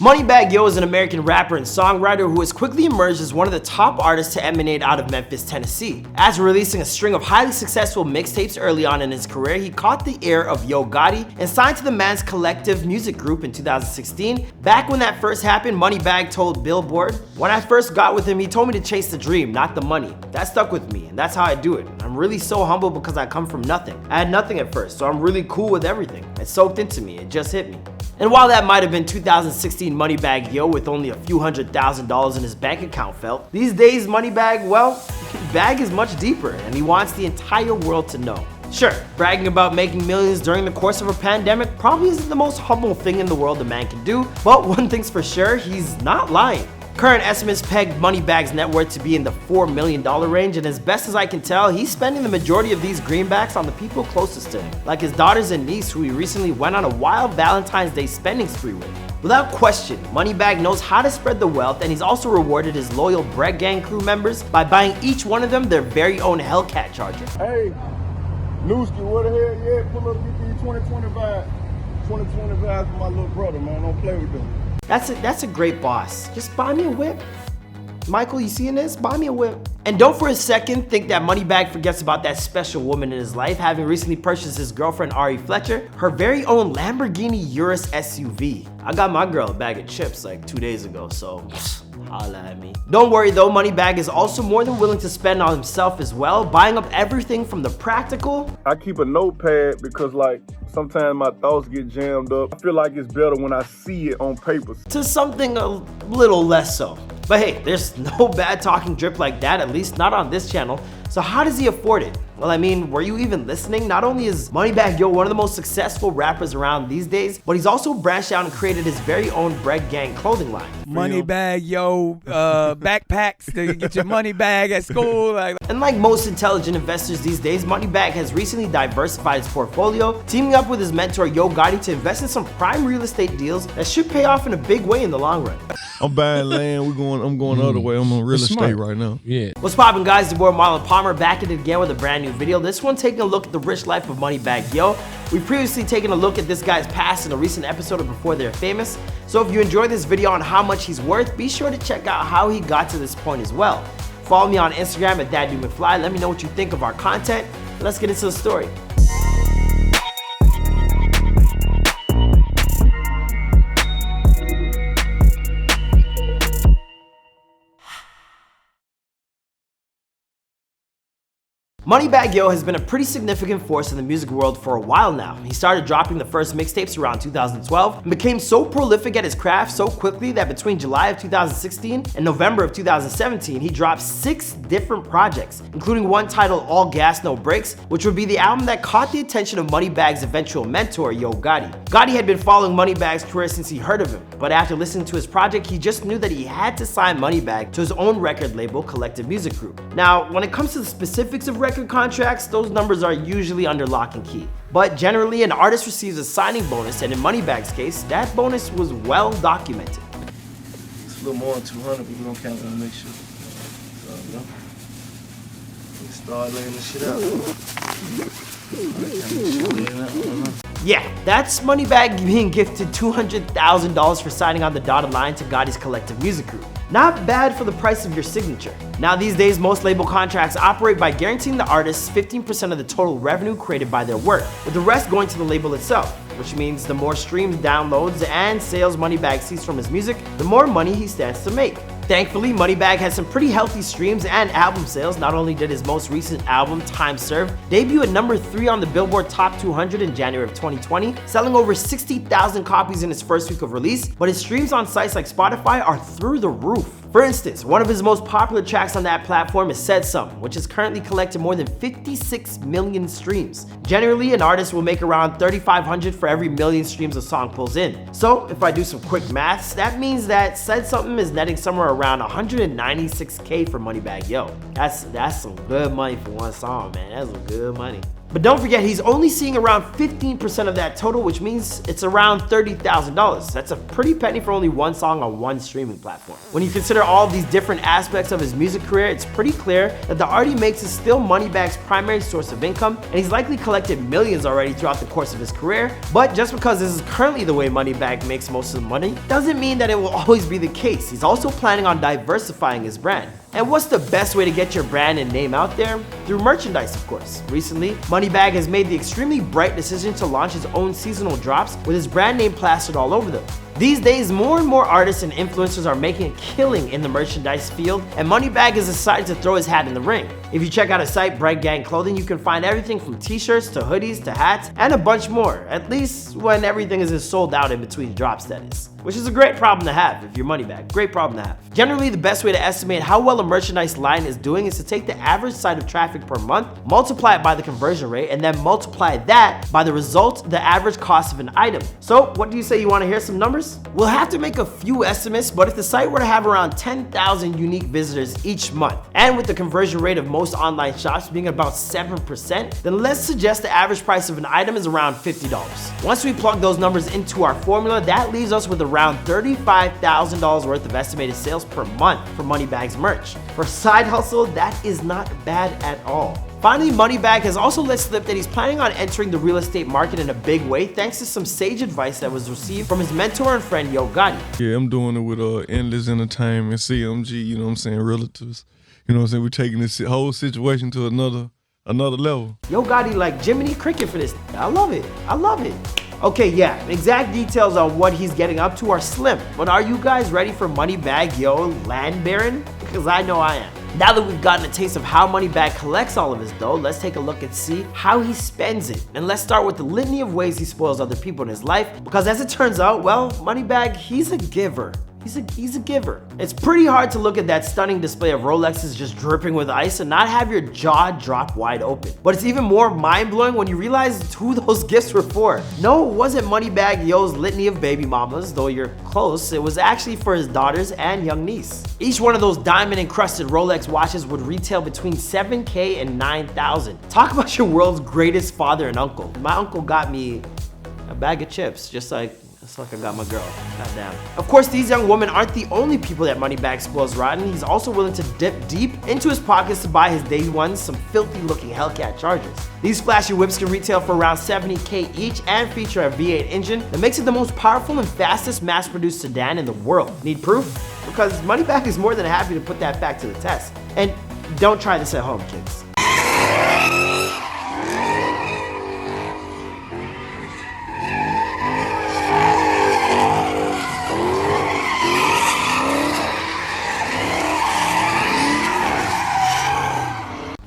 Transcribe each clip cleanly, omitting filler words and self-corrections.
Moneybagg Yo is an American rapper and songwriter who has quickly emerged as one of the top artists to emanate out of Memphis, Tennessee. After releasing a string of highly successful mixtapes early on in his career, he caught the ear of Yo Gotti and signed to the man's collective music group in 2016. Back when that first happened, Moneybagg told Billboard, "When I first got with him, he told me to chase the dream, not the money. That stuck with me, and that's how I do it. I'm really so humble because I come from nothing. I had nothing at first, so I'm really cool with everything. It soaked into me, it just hit me." And while that might have been 2016 Moneybagg Yo with only a few $100,000 in his bank account felt, these days Moneybagg, well, bag is much deeper and he wants the entire world to know. Sure, bragging about making millions during the course of a pandemic probably isn't the most humble thing in the world a man can do, but one thing's for sure, he's not lying. Current estimates peg Moneybagg's net worth to be in the $4 million range, and as best as I can tell, he's spending the majority of these greenbacks on the people closest to him, like his daughters and niece who he recently went on a wild Valentine's Day spending spree with. Without question, Moneybagg knows how to spread the wealth, and he's also rewarded his loyal Bread Gang crew members by buying each one of them their very own Hellcat charger. Hey, Newski, what the hell? Yeah, pull up, get these 2025. 2025 for my little brother, man. Don't play with them. That's a great boss. Just buy me a whip. Michael, you seeing this? Buy me a whip. And don't for a second think that Moneybagg forgets about that special woman in his life, having recently purchased his girlfriend Ari Fletcher her very own Lamborghini Urus SUV. I got my girl a bag of chips like 2 days ago, so holla at me. Don't worry though, Moneybagg is also more than willing to spend on himself as well, buying up everything from the practical. I keep a notepad because like sometimes my thoughts get jammed up. I feel like it's better when I see it on paper. To something a little less so. But hey, there's no bad talking drip like that, at least not on this channel. So how does he afford it? Well, I mean, were you even listening? Not only is Moneybagg Yo one of the most successful rappers around these days, but he's also branched out and created his very own Bread Gang clothing line. Moneybagg Yo backpacks to get your money bag at school. And like most intelligent investors these days, Moneybagg has recently diversified his portfolio, teaming up with his mentor Yo Gotti to invest in some prime real estate deals that should pay off in a big way in the long run. I'm buying land, I'm going the other way. I'm on real estate right now. Yeah. What's poppin', guys? Your boy Marlon Palmer back at it again with a brand new video. This one taking a look at the rich life of Moneybagg Yo. We've previously taken a look at this guy's past in a recent episode of Before They're Famous. So if you enjoyed this video on how much he's worth, be sure to check out how he got to this point as well. Follow me on Instagram at ThatDudeMcFly. Let me know what you think of our content. Let's get into the story. Moneybagg Yo has been a pretty significant force in the music world for a while now. He started dropping the first mixtapes around 2012 and became so prolific at his craft so quickly that between July of 2016 and November of 2017, he dropped 6 different projects, including one titled All Gas No Brakes, which would be the album that caught the attention of Moneybagg's eventual mentor, Yo Gotti. Gotti had been following Moneybagg's career since he heard of him, but after listening to his project, he just knew that he had to sign Moneybagg to his own record label, Collective Music Group. Now, when it comes to the specifics of record contracts, those numbers are usually under lock and key. But generally, an artist receives a signing bonus, and in Moneybagg's case, that bonus was well documented. It's a little more than 200, but we're gonna count on the next shit. So, you know, we start laying this shit out. Yeah, that's Moneybagg being gifted $200,000 for signing on the dotted line to Gotti's Collective Music Group. Not bad for the price of your signature. Now these days, most label contracts operate by guaranteeing the artists 15% of the total revenue created by their work, with the rest going to the label itself, which means the more streams, downloads, and sales Moneybagg sees from his music, the more money he stands to make. Thankfully, Moneybagg has some pretty healthy streams and album sales. Not only did his most recent album, Time Served, debut at number 3 on the Billboard Top 200 in January of 2020, selling over 60,000 copies in his first week of release, but his streams on sites like Spotify are through the roof. For instance, one of his most popular tracks on that platform is Said Something, which has currently collected more than 56 million streams. Generally, an artist will make around $3,500 for every million streams a song pulls in. So if I do some quick maths, that means that Said Something is netting somewhere around $196K for Moneybagg Yo. That's some good money for one song, man. That's some good money. But don't forget, he's only seeing around 15% of that total, which means it's around $30,000. That's a pretty penny for only one song on one streaming platform. When you consider all of these different aspects of his music career, it's pretty clear that the art he makes is still Moneybagg's primary source of income, and he's likely collected millions already throughout the course of his career. But just because this is currently the way Moneybagg makes most of the money, doesn't mean that it will always be the case. He's also planning on diversifying his brand. And what's the best way to get your brand and name out there? Through merchandise, of course. Recently, Moneybagg has made the extremely bright decision to launch his own seasonal drops with his brand name plastered all over them. These days, more and more artists and influencers are making a killing in the merchandise field, and Moneybagg has decided to throw his hat in the ring. If you check out his site, Bright Gang Clothing, you can find everything from t-shirts to hoodies to hats, and a bunch more, at least when everything isn't sold out in between drops, that is. Which is a great problem to have if you're Moneybagg. Great problem to have. Generally, the best way to estimate how well a merchandise line is doing is to take the average site of traffic per month, multiply it by the conversion rate, and then multiply that by the result, the average cost of an item. So, what do you say? You want to hear some numbers? We'll have to make a few estimates, but if the site were to have around 10,000 unique visitors each month, and with the conversion rate of most online shops being about 7%, then let's suggest the average price of an item is around $50. Once we plug those numbers into our formula, that leaves us with around $35,000 worth of estimated sales per month for Moneybagg's merch. For a side hustle, that is not bad at all. Finally, Moneybagg has also let slip that he's planning on entering the real estate market in a big way thanks to some sage advice that was received from his mentor and friend Yo Gotti. Yeah, I'm doing it with Endless Entertainment, CMG, you know what I'm saying, relatives. You know what I'm saying, we're taking this whole situation to another level. Yo Gotti like Jiminy Cricket for this. I love it. I love it. Okay, yeah, exact details on what he's getting up to are slim, but are you guys ready for Moneybagg Yo Land Baron? Because I know I am. Now that we've gotten a taste of how Moneybagg collects all of his dough, let's take a look and see how he spends it. And let's start with the litany of ways he spoils other people in his life, because as it turns out, well, Moneybagg, he's a giver. He's a giver. It's pretty hard to look at that stunning display of Rolexes just dripping with ice and not have your jaw drop wide open. But it's even more mind-blowing when you realize who those gifts were for. No, it wasn't Moneybagg Yo's litany of baby mamas, though you're close. It was actually for his daughters and young niece. Each one of those diamond-encrusted Rolex watches would retail between $7,000 and $9,000. Talk about your world's greatest father and uncle. My uncle got me a bag of chips, just like I got my girl. Goddamn. Of course, these young women aren't the only people that Moneybagg spoils rotten. He's also willing to dip deep into his pockets to buy his day ones some filthy-looking Hellcat Chargers. These flashy whips can retail for around $70,000 each and feature a V8 engine that makes it the most powerful and fastest mass-produced sedan in the world. Need proof? Because Moneybagg is more than happy to put that fact to the test. And don't try this at home, kids.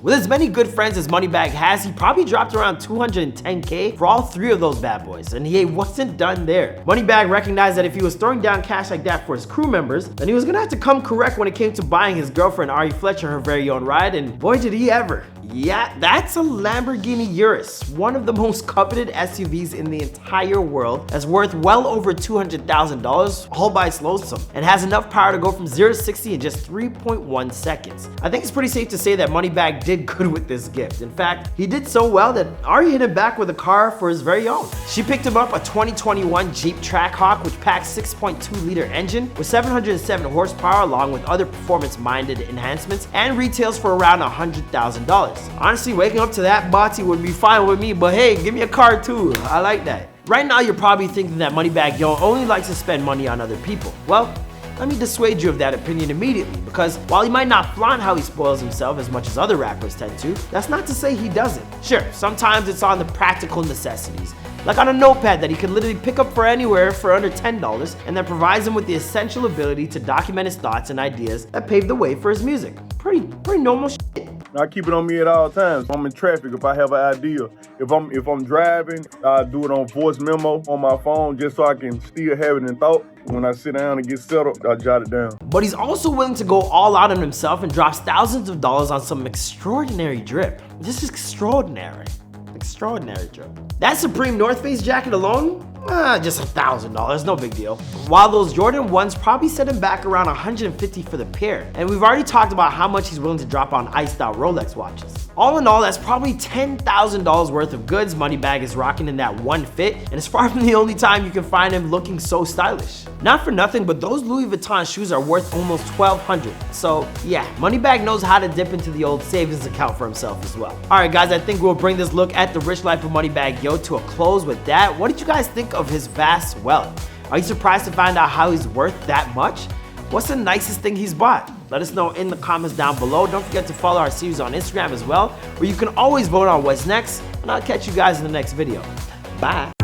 With as many good friends as Moneybagg has, he probably dropped around $210,000 for all three of those bad boys, and he wasn't done there. Moneybagg recognized that if he was throwing down cash like that for his crew members, then he was gonna have to come correct when it came to buying his girlfriend Ari Fletcher her very own ride, and boy did he ever. Yeah, that's a Lamborghini Urus, one of the most coveted SUVs in the entire world, that's worth well over $200,000 all by its lonesome, and has enough power to go from 0 to 60 in just 3.1 seconds. I think it's pretty safe to say that Moneybagg did good with this gift. In fact, he did so well that Ari hit him back with a car for his very own. She picked him up a 2021 Jeep Trackhawk, which packs 6.2-liter engine with 707 horsepower along with other performance-minded enhancements and retails for around $100,000. Honestly, waking up to that body would be fine with me, but hey, give me a car too. I like that. Right now, you're probably thinking that Moneybagg Yo only likes to spend money on other people. Well, let me dissuade you of that opinion immediately, because while he might not flaunt how he spoils himself as much as other rappers tend to, that's not to say he doesn't. Sure, sometimes it's on the practical necessities, like on a notepad that he can literally pick up for anywhere for under $10 and that provides him with the essential ability to document his thoughts and ideas that pave the way for his music. Pretty normal shit. I keep it on me at all times. I'm in traffic. If I have an idea, if I'm driving, I do it on voice memo on my phone just so I can still have it in thought. When I sit down and get settled, I jot it down. But he's also willing to go all out on himself and drops thousands of dollars on some extraordinary drip. This is extraordinary. Extraordinary drip. That Supreme North Face jacket alone, Just $1,000, no big deal. While those Jordan 1s probably set him back around $150 for the pair. And we've already talked about how much he's willing to drop on iced out Rolex watches. All in all, that's probably $10,000 worth of goods Moneybagg is rocking in that one fit, and it's far from the only time you can find him looking so stylish. Not for nothing, but those Louis Vuitton shoes are worth almost $1,200. So yeah, Moneybagg knows how to dip into the old savings account for himself as well. Alright guys, I think we'll bring this look at the rich life of Moneybagg Yo to a close with that. What did you guys think of his vast wealth? Are you surprised to find out how he's worth that much? What's the nicest thing he's bought? Let us know in the comments down below. Don't forget to follow our series on Instagram as well, where you can always vote on what's next, and I'll catch you guys in the next video. Bye.